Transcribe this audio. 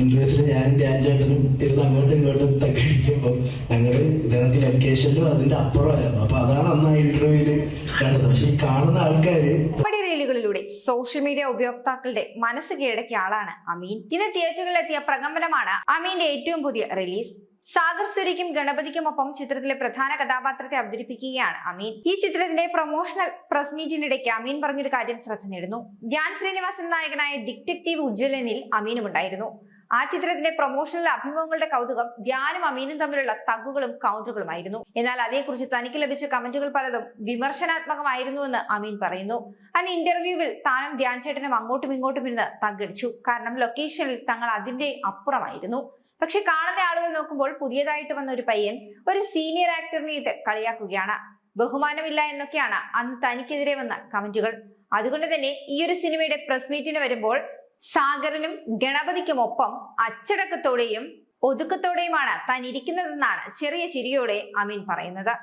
ഇന്റർവ്യൂസിൽ ഞാനും ധ്യാൻ ചേട്ടനും ഇരുന്ന് അങ്ങോട്ടും ഇങ്ങോട്ടും തക്കടിക്കുമ്പോൾ ഞങ്ങള് ഇതേക്ക് ലൊക്കേഷനിലും അതിന്റെ അപ്പുറമായിരുന്നു. അപ്പൊ അതാണ് അന്ന് ആ ഇന്റർവ്യൂവില് കണ്ടത്. പക്ഷെ ഈ കാണുന്ന ആൾക്കാര് റീലുകളിലൂടെ സോഷ്യൽ മീഡിയ ഉപയോക്താക്കളുടെ മനസ്സ് കീഴടക്കിയ ആളാണ് അമീൻ. ഇന്ന് തിയേറ്ററുകളിലെത്തിയ പ്രകമ്പനമാണ് അമീന്റെ ഏറ്റവും പുതിയ റിലീസ്. സാഗർ സുരിക്കും ഗണപതിക്കുമൊപ്പം ചിത്രത്തിലെ പ്രധാന കഥാപാത്രത്തെ അവതരിപ്പിക്കുകയാണ് അമീൻ. ഈ ചിത്രത്തിന്റെ പ്രൊമോഷണൽ പ്രസ് മീറ്റിനിടയ്ക്ക് അമീൻ പറഞ്ഞൊരു കാര്യം ശ്രദ്ധ നേടുന്നു. ധ്യാൻ ശ്രീനിവാസൻ നായകനായ ഡിറ്റക്റ്റീവ് ഉജ്ജ്വലനിൽ അമീനും ഉണ്ടായിരുന്നു. ആ ചിത്രത്തിന്റെ പ്രൊമോഷണൽ അഭിമുഖങ്ങളുടെ കൗതുകം ധ്യാനും അമീനും തമ്മിലുള്ള തഗ്ഗുകളും കൗണ്ടറുകളുമായിരുന്നു. എന്നാൽ അതേക്കുറിച്ച് തനിക്ക് ലഭിച്ച കമന്റുകൾ പലതും വിമർശനാത്മകമായിരുന്നുവെന്ന് അമീൻ പറയുന്നു. അന്ന് ഇന്റർവ്യൂവിൽ താനും ധ്യാൻ ചേട്ടനും അങ്ങോട്ടും ഇങ്ങോട്ടും ഇരുന്ന് തഗ്ഗടിച്ചു. കാരണം ലൊക്കേഷനിൽ തങ്ങൾ അതിന്റെ അപ്പുറമായിരുന്നു. പക്ഷെ കാണുന്ന ആളുകൾ നോക്കുമ്പോൾ പുതിയതായിട്ട് വന്ന ഒരു പയ്യൻ ഒരു സീനിയർ ആക്ടറിനെ ഇട്ട് കളിയാക്കുകയാണ്. ബഹുമാനമില്ല എന്നൊക്കെയാണ് അന്ന് തനിക്കെതിരെ വന്ന കമന്റുകൾ. അതുകൊണ്ട് തന്നെ ഈ ഒരു സിനിമയുടെ പ്രസ് മീറ്റിന് വരുമ്പോൾ സാഗറിനും ഗണപതിക്കുമൊപ്പം അച്ചടക്കത്തോടെയും ഒതുക്കത്തോടെയുമാണ് താൻ ഇരിക്കുന്നതെന്നാണ് ചെറിയ ചിരിയോടെ അമീൻ പറയുന്നത്.